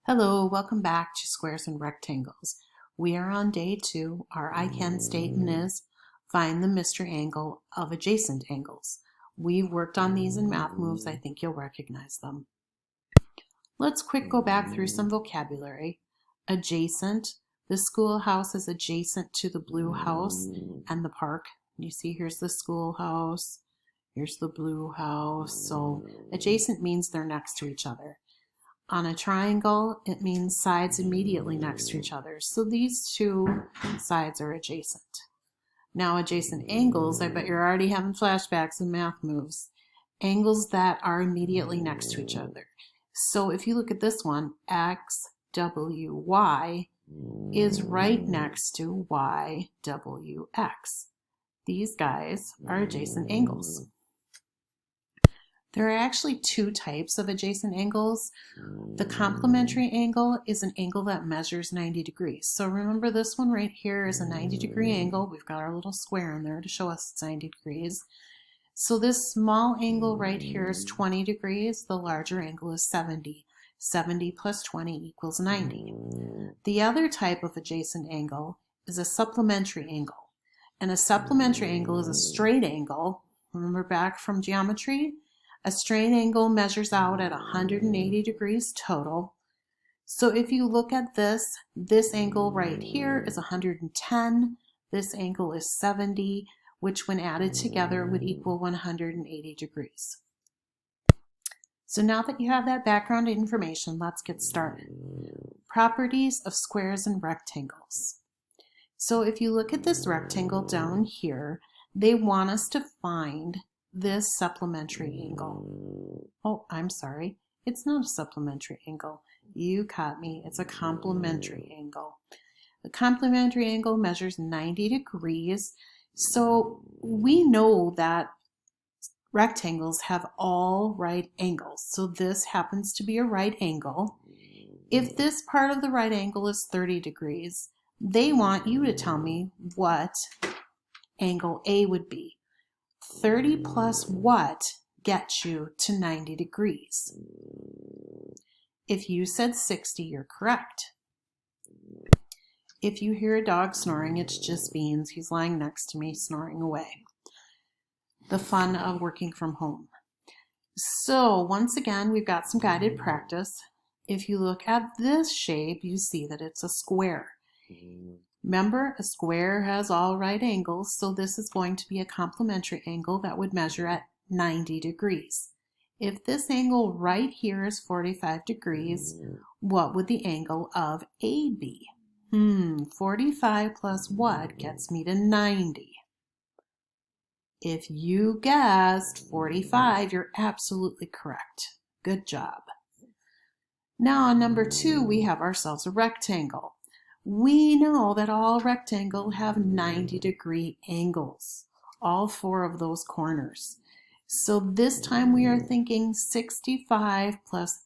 Hello, welcome back to Squares and Rectangles. We are on day 2. Our I-CAN statement is find the Mr. Angle of adjacent angles. We've worked on these in Math Moves. I think you'll recognize them. Let's quick go back through some vocabulary. Adjacent. The schoolhouse is adjacent to the blue house and the park. You see here's the schoolhouse, here's the blue house. So adjacent means they're next to each other. On a triangle, it means sides immediately next to each other. So these two sides are adjacent. Now adjacent angles, I bet you're already having flashbacks in Math Moves. Angles that are immediately next to each other. So if you look at this one, X, W, Y is right next to Y, W, X. These guys are adjacent angles. There are actually two types of adjacent angles. The complementary angle is an angle that measures 90 degrees. So remember this one right here is a 90-degree angle. We've got our little square in there to show us it's 90 degrees. So this small angle right here is 20 degrees. The larger angle is 70. 70 plus 20 equals 90. The other type of adjacent angle is a supplementary angle. And a supplementary angle is a straight angle. Remember back from geometry? A straight angle measures out at 180 degrees total. So if you look at this angle right here is 110. This angle is 70, which when added together would equal 180 degrees. So now that you have that background information, let's get started. Properties of squares and rectangles. So if you look at this rectangle down here, they want us to find this supplementary angle. Oh, I'm sorry. It's not a supplementary angle. You caught me. It's a complementary angle. The complementary angle measures 90 degrees. So we know that rectangles have all right angles. So this happens to be a right angle. If this part of the right angle is 30 degrees, they want you to tell me what angle A would be. 30 plus what gets you to 90 degrees? If you said 60, you're correct. If you hear a dog snoring, it's just Beans. He's lying next to me, snoring away. The fun of working from home. So once again, we've got some guided practice. If you look at this shape, you see that it's a square. Remember, a square has all right angles, so this is going to be a complementary angle that would measure at 90 degrees. If this angle right here is 45 degrees, what would the angle of A be? 45 plus what gets me to 90? If you guessed 45, you're absolutely correct. Good job. Now on number 2, we have ourselves a rectangle. We know that all rectangles have 90-degree angles, all 4 of those corners. So this time we are thinking 65 plus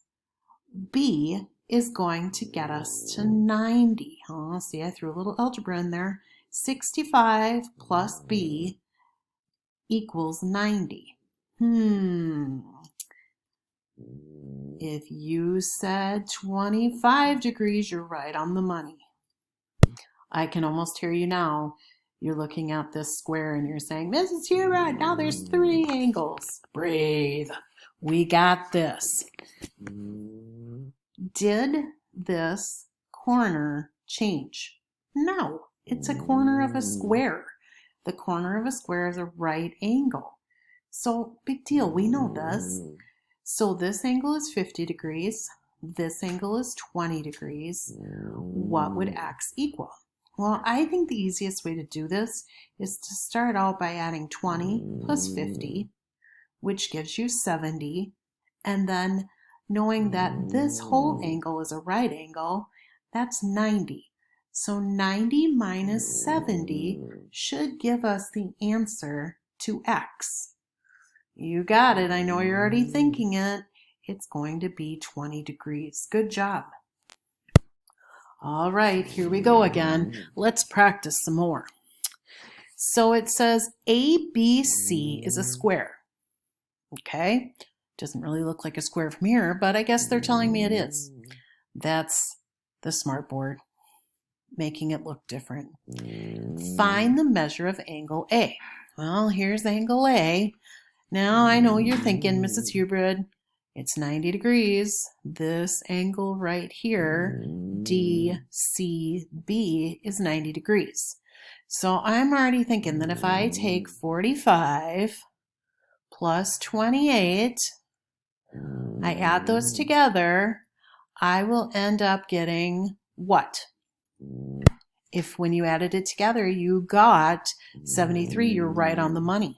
B is going to get us to 90. Oh, see, I threw a little algebra in there. 65 plus B equals 90. If you said 25 degrees, you're right on the money. I can almost hear you now. You're looking at this square and you're saying, Mrs. Hurad, now there's 3 angles. Breathe. We got this. Did this corner change? No, it's a corner of a square. The corner of a square is a right angle. So big deal, we know this. So this angle is 50 degrees. This angle is 20 degrees. What would X equal? Well, I think the easiest way to do this is to start out by adding 20 plus 50, which gives you 70, and then knowing that this whole angle is a right angle, that's 90. So 90 minus 70 should give us the answer to X. You got it. I know you're already thinking it. It's going to be 20 degrees. Good job. All right, here we go again. Let's practice some more. So it says ABC is a square. Okay, doesn't really look like a square from here, but I guess they're telling me it is. That's the smartboard making it look different. Find the measure of angle A. Well, here's angle A. Now I know you're thinking, Mrs. Hubrid, it's 90 degrees. This angle right here, DCB, is 90 degrees. So I'm already thinking that if I take 45 plus 28, I add those together, I will end up getting what? If when you added it together, you got 73, you're right on the money.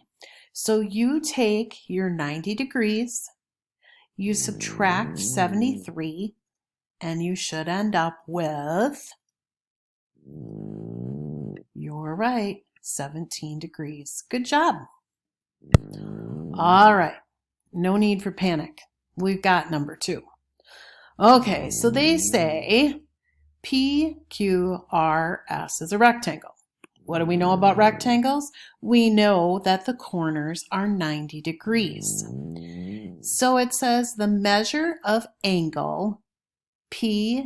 So you take your 90 degrees, you subtract 73, and you should end up with, you're right, 17 degrees. Good job. All right, no need for panic. We've got number 2. Okay, so they say PQRS is a rectangle. What do we know about rectangles? We know that the corners are 90 degrees. So it says the measure of angle PQS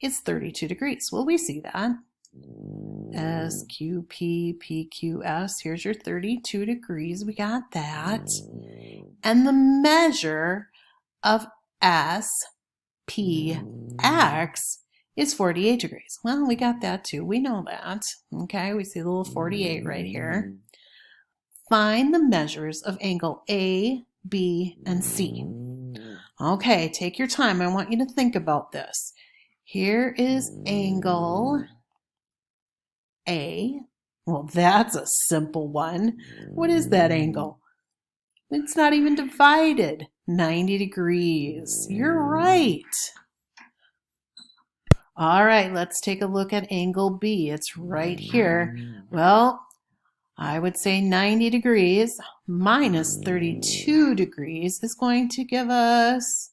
is 32 degrees. Well, we see that. SQP, PQS, here's your 32 degrees. We got that. And the measure of SPX is 48 degrees. Well, we got that too. We know that. Okay, we see the little 48 right here. Find the measures of angle A, B, and C. Okay, take your time. I want you to think about this. Here is angle A. Well, that's a simple one. What is that angle? It's not even divided. 90 degrees. You're right. All right, let's take a look at angle B. It's right here. Well, I would say 90 degrees minus 32 degrees is going to give us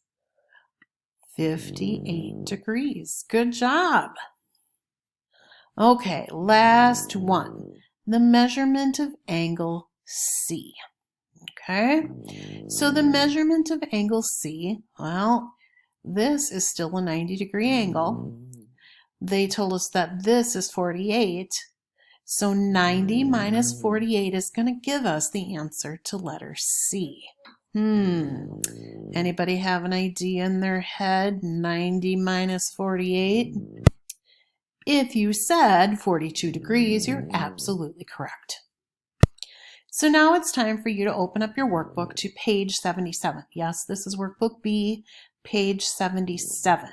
58 degrees. Good job. Okay, last one. The measurement of angle C. Okay, so the measurement of angle C, well, this is still a 90-degree angle. They told us that this is 48. So 90 minus 48 is going to give us the answer to letter C. Anybody have an idea in their head? 90 minus 48? If you said 42 degrees, you're absolutely correct. So now it's time for you to open up your workbook to page 77. Yes, this is workbook B, page 77.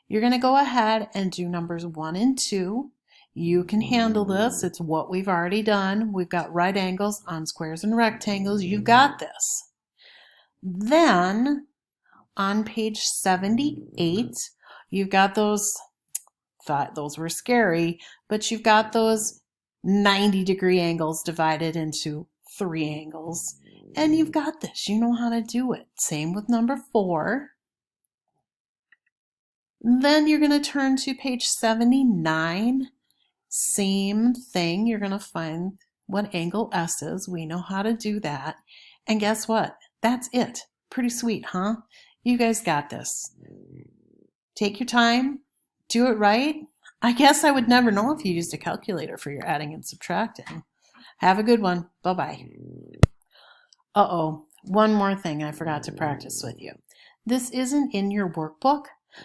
You're going to go ahead and do numbers 1 and 2. You can handle this. It's what we've already done. We've got right angles on squares and rectangles. You've got this. Then on page 78, you've got those, thought those were scary, but you've got those 90-degree angles divided into 3 angles. And you've got this. You know how to do it. Same with number 4. Then you're going to turn to page 79. Same thing. You're going to find what angle S is. We know how to do that. And guess what? That's it. Pretty sweet, huh? You guys got this. Take your time. Do it right. I guess I would never know if you used a calculator for your adding and subtracting. Have a good one. Bye-bye. Uh-oh. One more thing I forgot to practice with you. This isn't in your workbook,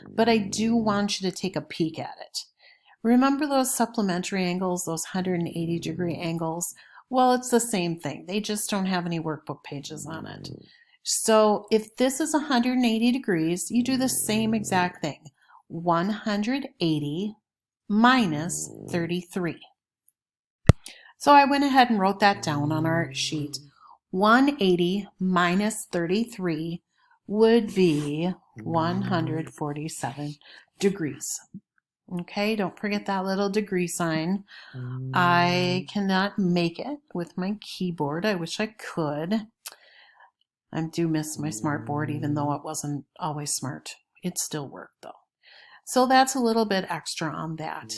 but I do want you to take a peek at it. Remember those supplementary angles, those 180-degree angles? Well, it's the same thing. They just don't have any workbook pages on it. So if this is 180 degrees, you do the same exact thing. 180 minus 33. So I went ahead and wrote that down on our sheet. 180 minus 33 would be 147 degrees. Okay, don't forget that little degree sign. I cannot make it with my keyboard. I wish I could. I do miss my smart board, even though it wasn't always smart. It still worked though. So that's a little bit extra on that.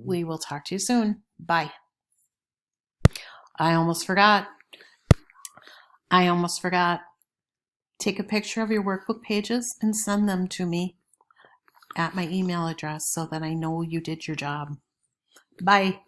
We will talk to you soon. Bye. I almost forgot. Take a picture of your workbook pages and send them to me at my email address so that I know you did your job. Bye.